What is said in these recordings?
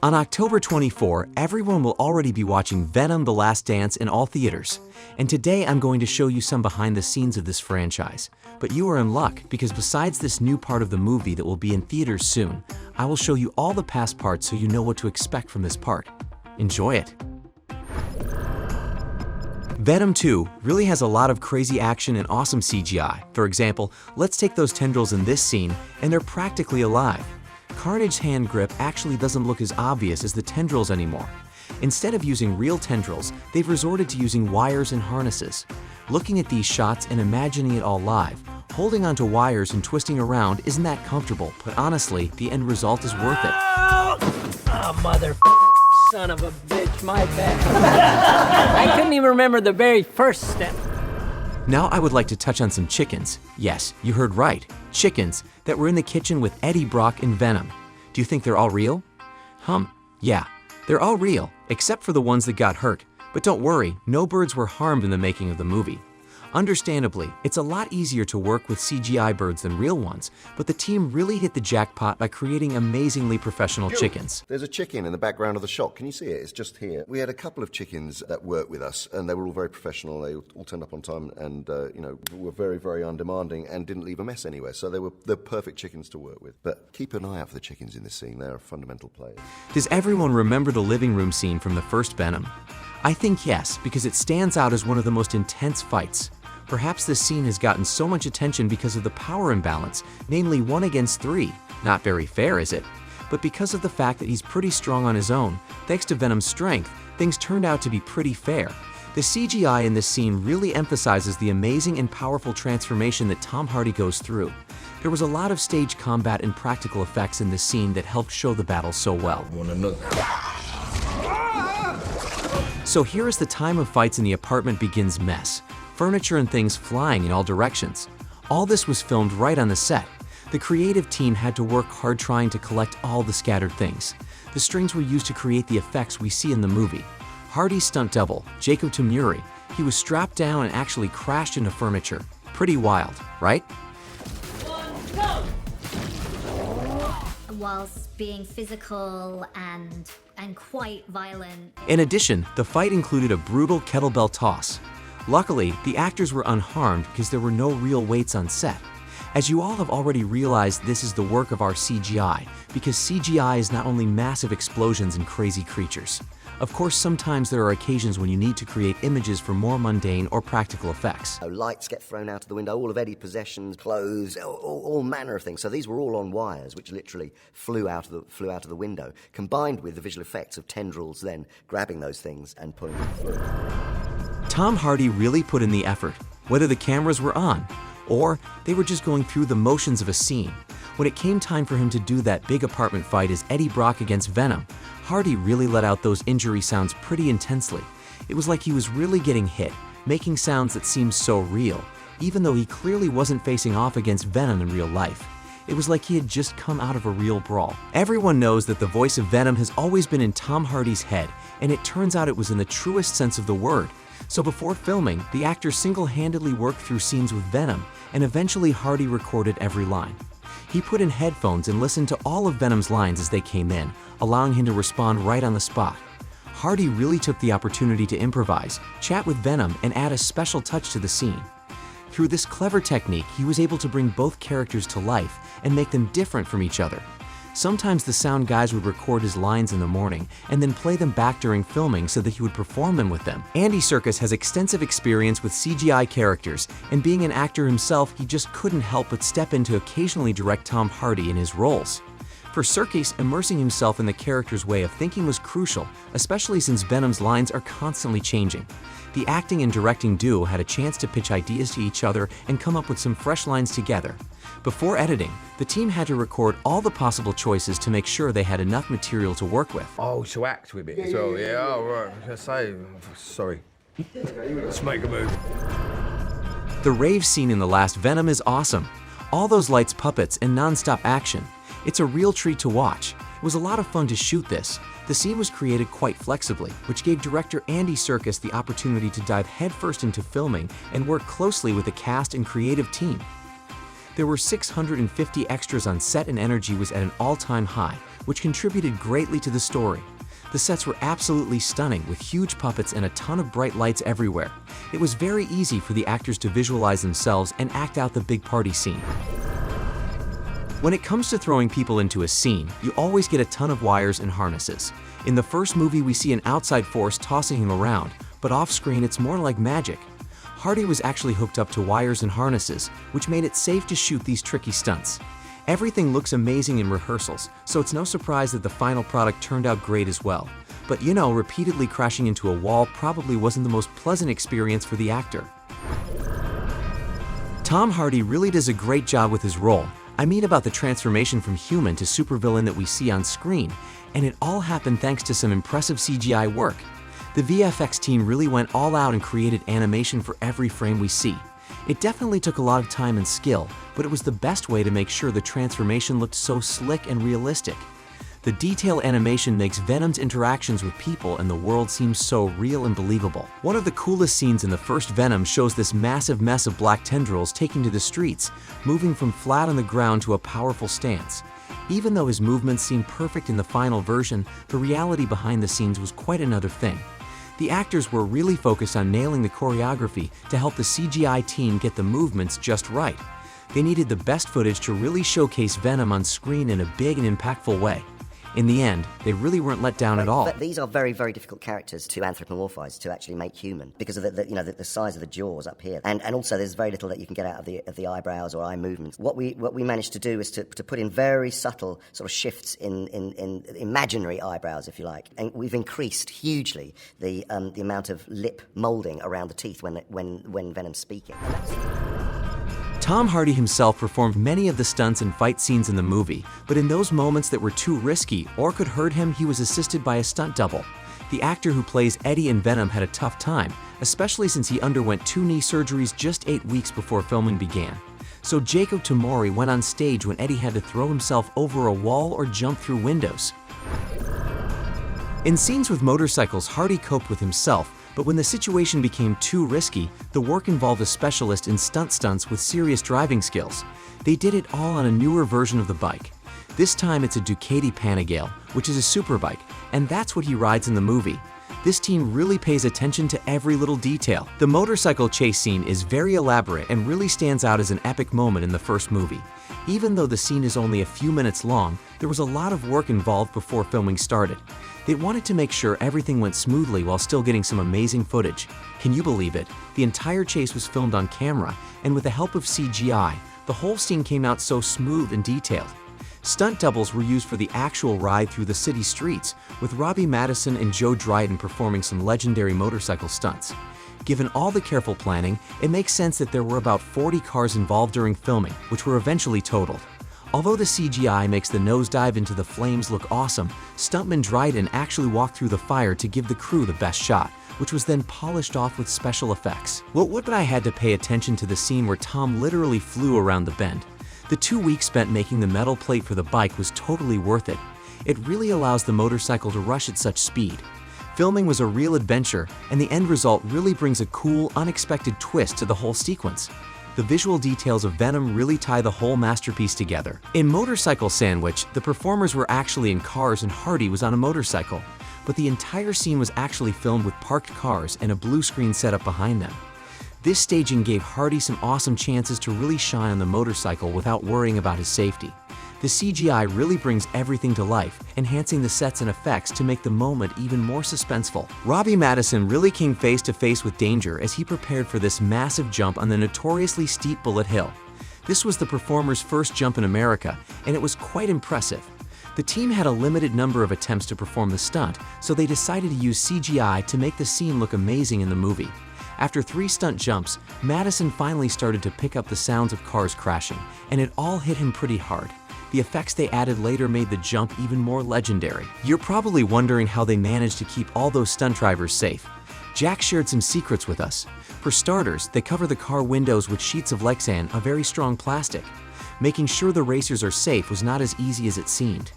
On October 24, everyone will already be watching Venom: The Last Dance in all theaters. And today I'm going to show you some behind the scenes of this franchise. But you are in luck, because besides this new part of the movie that will be in theaters soon, I will show you all the past parts so you know what to expect from this part. Enjoy it! Venom 2 really has a lot of crazy action and awesome CGI. For example, let's take those tendrils in this scene, and they're practically alive. Carnage's hand grip actually doesn't look as obvious as the tendrils anymore. Instead of using real tendrils, they've resorted to using wires and harnesses. Looking at these shots and imagining it all live, holding onto wires and twisting around isn't that comfortable, but honestly, the end result is worth it. Oh, mother son of a bitch, my bad. I couldn't even remember the very first step. Now I would like to touch on some chickens. Yes, you heard right, chickens that were in the kitchen with Eddie Brock and Venom. Do you think they're all real? Yeah, they're all real, except for the ones that got hurt. But don't worry, no birds were harmed in the making of the movie. Understandably, it's a lot easier to work with CGI birds than real ones, but the team really hit the jackpot by creating amazingly professional chickens. There's a chicken in the background of the shot. Can you see it? It's just here. We had a couple of chickens that worked with us, and they were all very professional. They all turned up on time and, were very, very undemanding and didn't leave a mess anywhere. So they're perfect chickens to work with. But keep an eye out for the chickens in this scene. They're fundamental players. Does everyone remember the living room scene from the first Venom? I think yes, because it stands out as one of the most intense fights. Perhaps this scene has gotten so much attention because of the power imbalance, namely 1 against 3. Not very fair, is it? But because of the fact that he's pretty strong on his own, thanks to Venom's strength, things turned out to be pretty fair. The CGI in this scene really emphasizes the amazing and powerful transformation that Tom Hardy goes through. There was a lot of stage combat and practical effects in this scene that helped show the battle so well. So here as the time of fights in the apartment begins mess. Furniture and things flying in all directions. All this was filmed right on the set. The creative team had to work hard trying to collect all the scattered things. The strings were used to create the effects we see in the movie. Hardy's stunt double, Jacob Tamuri, he was strapped down and actually crashed into furniture. Pretty wild, right? Whilst being physical and quite violent. In addition, the fight included a brutal kettlebell toss. Luckily, the actors were unharmed because there were no real weights on set. As you all have already realized, this is the work of our CGI, because CGI is not only massive explosions and crazy creatures. Of course, sometimes there are occasions when you need to create images for more mundane or practical effects. Lights get thrown out of the window, all of Eddie's possessions, clothes, all manner of things. So these were all on wires, which literally flew out of the window, combined with the visual effects of tendrils then grabbing those things and pulling them through. Tom Hardy really put in the effort, whether the cameras were on, or they were just going through the motions of a scene. When it came time for him to do that big apartment fight as Eddie Brock against Venom, Hardy really let out those injury sounds pretty intensely. It was like he was really getting hit, making sounds that seemed so real, even though he clearly wasn't facing off against Venom in real life. It was like he had just come out of a real brawl. Everyone knows that the voice of Venom has always been in Tom Hardy's head, and it turns out it was in the truest sense of the word. So before filming, the actor single-handedly worked through scenes with Venom, and eventually Hardy recorded every line. He put in headphones and listened to all of Venom's lines as they came in, allowing him to respond right on the spot. Hardy really took the opportunity to improvise, chat with Venom, and add a special touch to the scene. Through this clever technique, he was able to bring both characters to life and make them different from each other. Sometimes the sound guys would record his lines in the morning and then play them back during filming so that he would perform them with them. Andy Serkis has extensive experience with CGI characters, and being an actor himself, he just couldn't help but step in to occasionally direct Tom Hardy in his roles. For Serkis, immersing himself in the character's way of thinking was crucial, especially since Venom's lines are constantly changing. The acting and directing duo had a chance to pitch ideas to each other and come up with some fresh lines together. Before editing, the team had to record all the possible choices to make sure they had enough material to work with. Oh, to act with it as well, yeah, oh, right. I was gonna say, sorry. Let's make a move. The Rave scene in the last Venom is awesome. All those lights, puppets, and non-stop action. It's a real treat to watch. It was a lot of fun to shoot this. The scene was created quite flexibly, which gave director Andy Serkis the opportunity to dive headfirst into filming and work closely with the cast and creative team. There were 650 extras on set and energy was at an all-time high, which contributed greatly to the story. The sets were absolutely stunning with huge puppets and a ton of bright lights everywhere. It was very easy for the actors to visualize themselves and act out the big party scene. When it comes to throwing people into a scene, you always get a ton of wires and harnesses. In the first movie, we see an outside force tossing him around, but off-screen it's more like magic. Hardy was actually hooked up to wires and harnesses, which made it safe to shoot these tricky stunts. Everything looks amazing in rehearsals, so it's no surprise that the final product turned out great as well. But you know, repeatedly crashing into a wall probably wasn't the most pleasant experience for the actor. Tom Hardy really does a great job with his role. I mean about the transformation from human to supervillain that we see on screen, and it all happened thanks to some impressive CGI work. The VFX team really went all out and created animation for every frame we see. It definitely took a lot of time and skill, but it was the best way to make sure the transformation looked so slick and realistic. The detail animation makes Venom's interactions with people and the world seem so real and believable. One of the coolest scenes in the first Venom shows this massive mess of black tendrils taking to the streets, moving from flat on the ground to a powerful stance. Even though his movements seem perfect in the final version, the reality behind the scenes was quite another thing. The actors were really focused on nailing the choreography to help the CGI team get the movements just right. They needed the best footage to really showcase Venom on screen in a big and impactful way. In the end, they really weren't let down at all. But these are very, very difficult characters to anthropomorphize, to actually make human, because of the size of the jaws up here, and also there's very little that you can get out of the eyebrows or eye movements. What we managed to do is to put in very subtle sort of shifts in imaginary eyebrows, if you like, and we've increased hugely the amount of lip molding around the teeth when Venom's speaking. Tom Hardy himself performed many of the stunts and fight scenes in the movie, but in those moments that were too risky or could hurt him, he was assisted by a stunt double. The actor who plays Eddie in Venom had a tough time, especially since he underwent 2 knee surgeries just 8 weeks before filming began. So Jacob Tamori went on stage when Eddie had to throw himself over a wall or jump through windows. In scenes with motorcycles, Hardy coped with himself, but when the situation became too risky, the work involved a specialist in stunts with serious driving skills. They did it all on a newer version of the bike. This time it's a Ducati Panigale, which is a superbike, and that's what he rides in the movie. This team really pays attention to every little detail. The motorcycle chase scene is very elaborate and really stands out as an epic moment in the first movie. Even though the scene is only a few minutes long, there was a lot of work involved before filming started. They wanted to make sure everything went smoothly while still getting some amazing footage. Can you believe it? The entire chase was filmed on camera, and with the help of CGI, the whole scene came out so smooth and detailed. Stunt doubles were used for the actual ride through the city streets, with Robbie Madison and Joe Dryden performing some legendary motorcycle stunts. Given all the careful planning, it makes sense that there were about 40 cars involved during filming, which were eventually totaled. Although the CGI makes the nosedive into the flames look awesome, stuntman Dryden actually walked through the fire to give the crew the best shot, which was then polished off with special effects. What I had to pay attention to the scene where Tom literally flew around the bend. The 2 weeks spent making the metal plate for the bike was totally worth it. It really allows the motorcycle to rush at such speed. Filming was a real adventure, and the end result really brings a cool, unexpected twist to the whole sequence. The visual details of Venom really tie the whole masterpiece together. In Motorcycle Sandwich, the performers were actually in cars and Hardy was on a motorcycle, but the entire scene was actually filmed with parked cars and a blue screen setup behind them. This staging gave Hardy some awesome chances to really shine on the motorcycle without worrying about his safety. The CGI really brings everything to life, enhancing the sets and effects to make the moment even more suspenseful. Robbie Madison really came face to face with danger as he prepared for this massive jump on the notoriously steep Bullet Hill. This was the performer's first jump in America, and it was quite impressive. The team had a limited number of attempts to perform the stunt, so they decided to use CGI to make the scene look amazing in the movie. After 3 stunt jumps, Madison finally started to pick up the sounds of cars crashing, and it all hit him pretty hard. The effects they added later made the jump even more legendary. You're probably wondering how they managed to keep all those stunt drivers safe. Jack shared some secrets with us. For starters, they cover the car windows with sheets of Lexan, a very strong plastic. Making sure the racers are safe was not as easy as it seemed.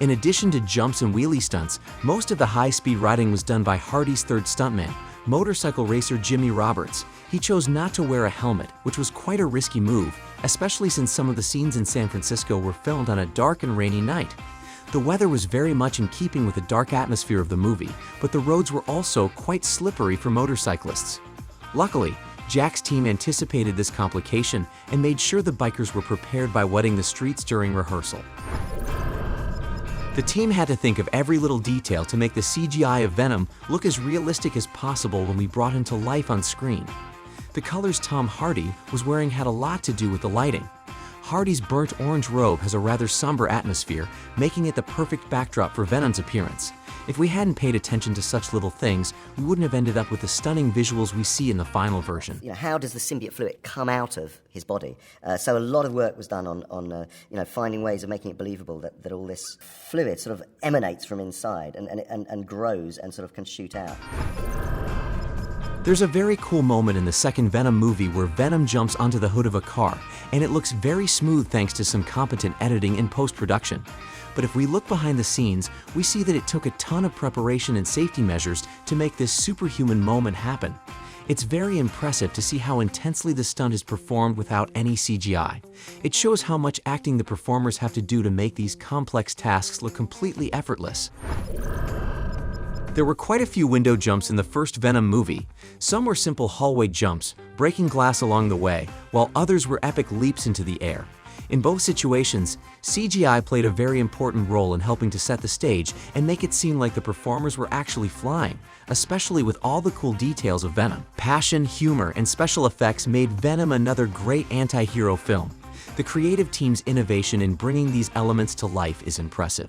In addition to jumps and wheelie stunts, most of the high-speed riding was done by Hardy's third stuntman, motorcycle racer Jimmy Roberts. He chose not to wear a helmet, which was quite a risky move, especially since some of the scenes in San Francisco were filmed on a dark and rainy night. The weather was very much in keeping with the dark atmosphere of the movie, but the roads were also quite slippery for motorcyclists. Luckily, Jack's team anticipated this complication and made sure the bikers were prepared by wetting the streets during rehearsal. The team had to think of every little detail to make the CGI of Venom look as realistic as possible when we brought him to life on screen. The colors Tom Hardy was wearing had a lot to do with the lighting. Hardy's burnt orange robe has a rather somber atmosphere, making it the perfect backdrop for Venom's appearance. If we hadn't paid attention to such little things, we wouldn't have ended up with the stunning visuals we see in the final version. How does the symbiote fluid come out of his body? So a lot of work was done on finding ways of making it believable that all this fluid sort of emanates from inside and grows and sort of can shoot out. There's a very cool moment in the second Venom movie where Venom jumps onto the hood of a car, and it looks very smooth thanks to some competent editing and post-production. But if we look behind the scenes, we see that it took a ton of preparation and safety measures to make this superhuman moment happen. It's very impressive to see how intensely the stunt is performed without any CGI. It shows how much acting the performers have to do to make these complex tasks look completely effortless. There were quite a few window jumps in the first Venom movie. Some were simple hallway jumps, breaking glass along the way, while others were epic leaps into the air. In both situations, CGI played a very important role in helping to set the stage and make it seem like the performers were actually flying, especially with all the cool details of Venom. Passion, humor, and special effects made Venom another great anti-hero film. The creative team's innovation in bringing these elements to life is impressive.